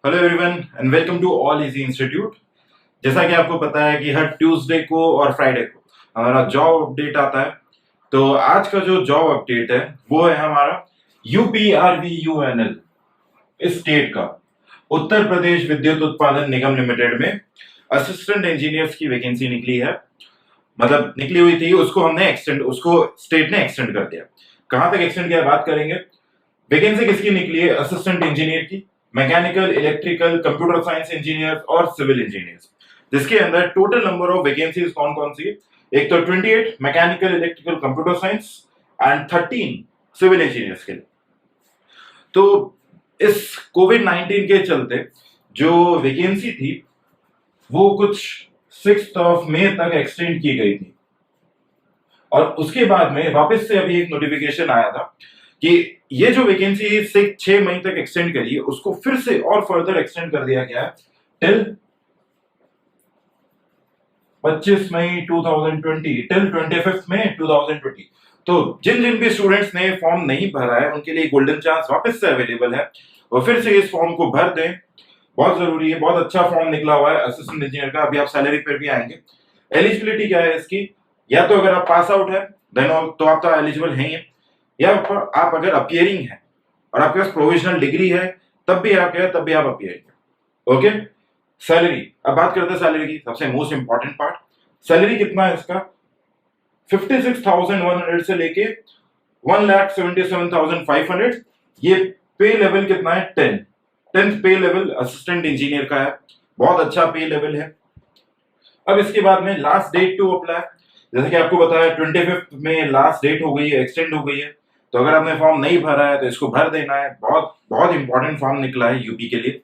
Hello everyone and welcome to All Easy Institute. जैसा कि आपको पता है कि हर ट्यूसडे को और फ्राइडे को हमारा जॉब अपडेट आता है। तो आज का जो जॉब अपडेट है वो है हमारा यूपीआरवीयूएनएल इस स्टेट का उत्तर प्रदेश विद्युत उत्पादन निगम लिमिटेड में असिस्टेंट इंजीनियर्स की वैकेंसी निकली है। मतलब निकली हुई थी, उसको स्टेट ने एक्सटेंड कर दिया। कहां तक एक्सटेंड किया बात करेंगे। वैकेंसी किसकी निकली है? असिस्टेंट इंजीनियर की, mechanical, electrical, computer science engineer और सिविल इंजीनियर्स, जिसके अंदर टोटल नंबर ऑफ वैकेंसीज कौन कौन सी है? एक तो 28 mechanical, electrical, computer science and 13 civil engineers के लिए। तो इस कोविड 19 के चलते जो वैकेंसी थी वो कुछ 6 मई तक एक्सटेंड की गई थी और उसके बाद में वापस से अभी एक नोटिफिकेशन आया था कि ये जो वैकेंसी 6 मई तक एक्सटेंड करी है उसको फिर से और फर्दर एक्सटेंड कर दिया गया है टिल 25 मई 2020 टिल 25 मई 2020। तो जिन जिन भी स्टूडेंट्स ने फॉर्म नहीं भरा है उनके लिए गोल्डन चांस वापस से अवेलेबल है और फिर से इस फॉर्म को भर दें। बहुत जरूरी है, बहुत अच्छा फॉर्म निकला हुआ है असिस्टेंट इंजीनियर का। अभी आप सैलरी पर भी आएंगे। एलिजिबिलिटी क्या है इसकी? या तो अगर आप पास आउट है देन तो आप तो एलिजिबल हैं ही, या आप अगर अपियरिंग है और आपके पास प्रोविजनल डिग्री है तब भी आप अपियरिंग। Okay, salary. अब बात करते हैं सैलरी की, सबसे मोस्ट इंपॉर्टेंट पार्ट। सैलरी कितना है इसका? 56,100 से लेके 1,77,500। ये पे लेवल कितना है? 10th पे लेवल असिस्टेंट इंजीनियर का है। बहुत अच्छा पे लेवल है। अब इसके बाद में लास्ट डेट टू अप्लाई, जैसे कि आपको बताया 25 में लास्ट डेट हो गई है, एक्सटेंड हो गई है। तो अगर आपने फॉर्म नहीं भरा है तो इसको भर देना है। बहुत बहुत इंपॉर्टेंट फॉर्म निकला है यूपी के लिए।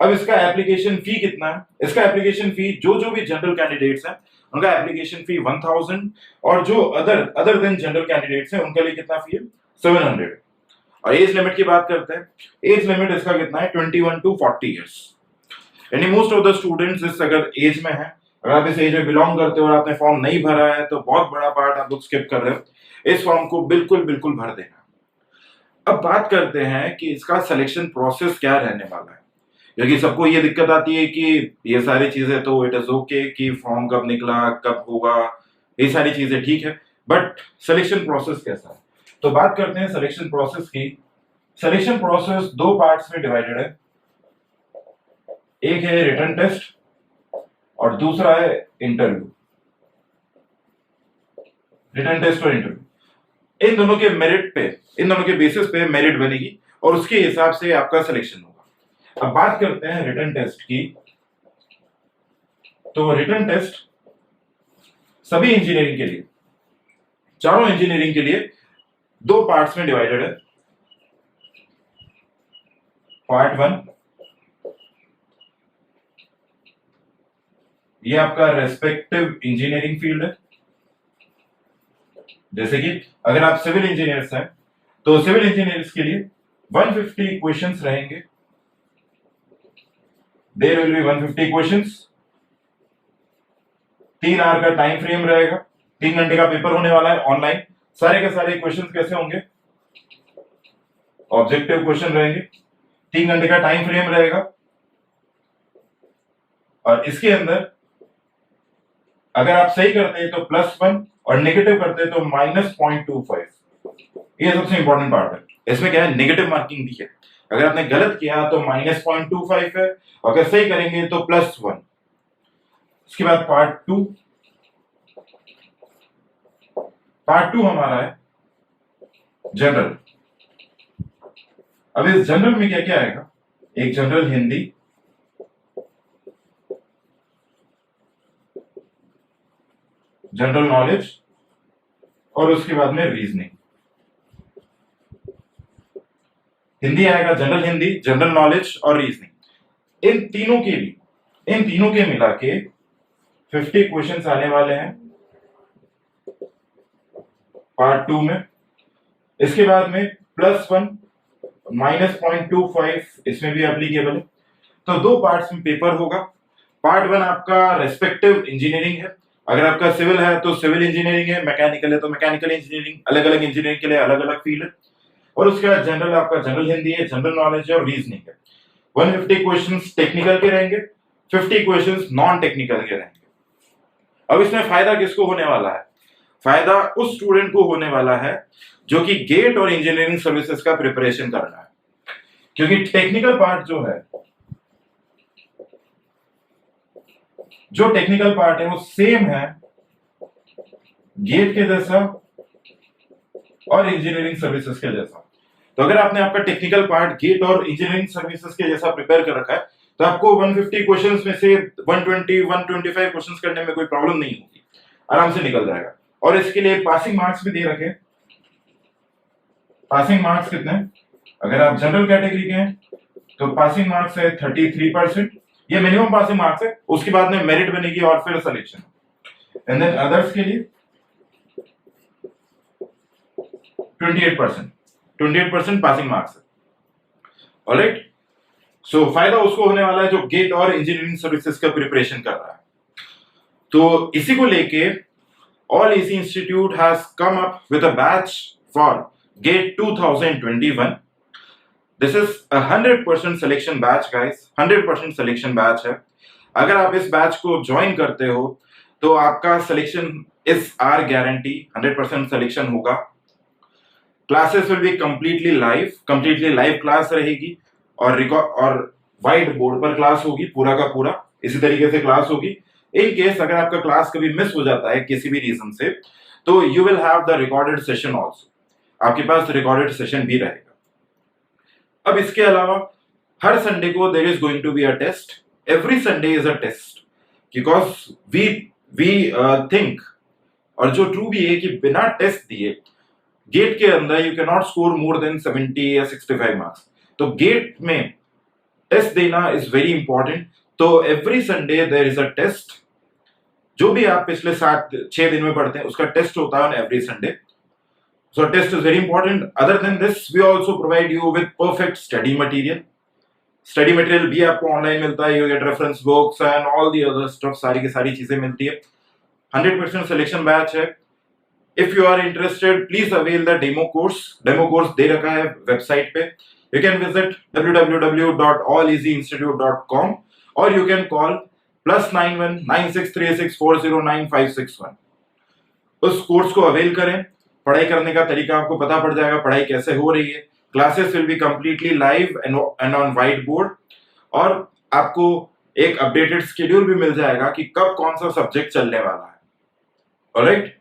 अब इसका एप्लीकेशन फी कितना है? इसका एप्लीकेशन फी जो जो भी जनरल कैंडिडेट्स हैं उनका एप्लीकेशन फी 1000 और जो अदर देन जनरल कैंडिडेट्स हैं उनके लिए कितना फी है? 700। और एज लिमिट की बात करते हैं। एज लिमिट इसका कितना है? 21 to 40 ईयर्स। यानी मोस्ट ऑफ द स्टूडेंट्स इस अगर एज में है, अगर आप इस एज में बिलोंग करते हो और आपने फॉर्म नहीं भरा है तो बहुत बड़ा पार्ट आप लोग स्किप कर रहे हो। इस फॉर्म को बिल्कुल बिल्कुल भर देना। अब बात करते हैं कि इसका सिलेक्शन प्रोसेस क्या रहने वाला है, क्योंकि सबको ये दिक्कत आती है कि ये सारी चीजें तो इट इज ओके कि फॉर्म कब निकला, कब होगा, ये सारी चीजें ठीक है, बट सिलेक्शन प्रोसेस कैसा है? तो बात करते हैं सिलेक्शन प्रोसेस की। सिलेक्शन प्रोसेस दो पार्ट्स में डिवाइडेड है। एक है रिटन टेस्ट और दूसरा है इंटरव्यू। रिटन टेस्ट और इंटरव्यू, इन दोनों के मेरिट पे, इन दोनों के बेसिस पे मेरिट बनेगी और उसके हिसाब से आपका सिलेक्शन होगा। अब बात करते हैं रिटन टेस्ट की। तो रिटन टेस्ट सभी इंजीनियरिंग के लिए, चारों इंजीनियरिंग के लिए दो पार्ट्स में डिवाइडेड है। पार्ट 1 ये आपका रेस्पेक्टिव इंजीनियरिंग फील्ड है। जैसे कि अगर आप सिविल इंजीनियर्स हैं तो सिविल इंजीनियर्स के लिए 150 क्वेश्चंस रहेंगे। There will be 150 questions. 3 hour का टाइम फ्रेम रहेगा। 3 घंटे का पेपर होने वाला है ऑनलाइन। सारे के सारे क्वेश्चंस कैसे होंगे? ऑब्जेक्टिव क्वेश्चन रहेंगे। 3 घंटे का टाइम फ्रेम रहेगा और इसके अंदर अगर आप सही करते हैं तो +1 और नेगेटिव करते हैं तो -0.25। ये सबसे इंपॉर्टेंट पार्ट है। इसमें क्या है? नेगेटिव मार्किंग भी है। अगर आपने गलत किया तो -0.25 है, अगर सही करेंगे तो +1। उसके बाद पार्ट 2। पार्ट 2 हमारा है जनरल। अब इस जनरल में क्या क्या आएगा? एक जनरल हिंदी, जनरल नॉलेज और उसके बाद में रीजनिंग। हिंदी आएगा, जनरल हिंदी, जनरल नॉलेज और रीजनिंग। इन तीनों के मिला के 50 क्वेश्चंस आने वाले हैं पार्ट 2 में। इसके बाद में +1 -0.25 इसमें भी एप्लीकेबल है। तो दो पार्ट्स में पेपर होगा। पार्ट 1 आपका रेस्पेक्टिव इंजीनियरिंग है। अगर आपका सिविल है तो सिविल इंजीनियरिंग है, मैकेनिकल है तो मैकेनिकल इंजीनियरिंग। अलग अलग इंजीनियरिंग के लिए अलग अलग फील्ड है। और उसके बाद जनरल आपका जनरल हिंदी है, जनरल नॉलेज है और रीजनिंग है। 150 क्वेश्चंस टेक्निकल के रहेंगे, 50 क्वेश्चंस नॉन टेक्निकल के रहेंगे। अब इसमें फायदा किसको होने वाला है? फायदा उस स्टूडेंट को होने वाला है जो कि गेट और इंजीनियरिंग सर्विसेज का प्रिपरेशन कर रहा है, क्योंकि टेक्निकल पार्ट जो है, वो सेम है गेट के जैसा और इंजीनियरिंग सर्विसेज के जैसा। तो अगर आपने आपका टेक्निकल पार्ट गेट और इंजीनियरिंग सर्विसेज के जैसा प्रिपेयर कर रखा है तो आपको 150 क्वेश्चंस में से 120 125 क्वेश्चंस करने में कोई प्रॉब्लम नहीं होगी, आराम से निकल जाएगा। और इसके लिए पासिंग मार्क्स भी दे रखे। पासिंग मार्क्स कितने? अगर आप जनरल कैटेगरी के हैं तो पासिंग मार्क्स है 33%, ये मिनिमम पासिंग मार्क्स है। उसके बाद में मेरिट बनेगी और फिर सिलेक्शन। एंड देन अदर्स के लिए 28% पासिंग मार्क्स है। ऑलराइट, सो फायदा उसको होने वाला है जो गेट और इंजीनियरिंग सर्विसेज का प्रिपरेशन कर रहा है। तो इसी को लेके All Easy Institute has come up with a batch for GATE 2021। This is a 100% selection batch guys, 100% selection batch है। अगर आप इस बैच को ज्वाइन करते हो तो आपका selection is our guarantee, 100% selection होगा। Classes will be completely live class रहेगी और व्हाइट बोर्ड पर क्लास होगी, पूरा का पूरा इसी तरीके से क्लास होगी। इन केस अगर आपका क्लास कभी मिस हो जाता है किसी भी रीजन से, तो you will have the recorded session also, आपके पास रिकॉर्डेड सेशन भी रहेगा। अब इसके अलावा हर संडे को there is going to be a test, every Sunday is a test, because we think, और जो ट्रू भी है कि बिना टेस्ट दिए गेट के अंदर you can not score more than 70 या 65 मार्क्स। तो गेट में टेस्ट देना इज वेरी इंपॉर्टेंट। तो every Sunday there is a test, जो भी आप पिछले 7-6 दिन में पढ़ते हैं उसका टेस्ट होता है on every Sunday. So test is very important. Other than this we also provide you with perfect study material भी आपको ऑनलाइन मिलता है। You get reference books and all the other stuff, सारी की सारी चीजें मिलती है। 100% सिलेक्शन बैच है। If you are interested, please avail the demo course. Demo course दे रखा है वेबसाइट पे। You can visit www.alleasyinstitute.com or you can call +91 9636409561। उस कोर्स को अवेल करें। पढ़ाई करने का तरीका आपको पता पड़ जाएगा, पढ़ाई कैसे हो रही है। Classes will be completely live and on white board, और आपको एक अपडेटेड शेड्यूल भी मिल जाएगा कि कब कौन सा सब्जेक्ट चलने वाला है। Alright,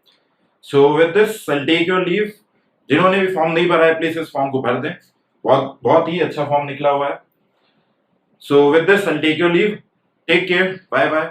So with this, I'll take your leave. जिन्होंने भी फॉर्म नहीं भरा है प्लीज इस फॉर्म को भर दें, बहुत ही अच्छा फॉर्म निकला हुआ है। So with this, I'll take your leave. Take care. Bye bye.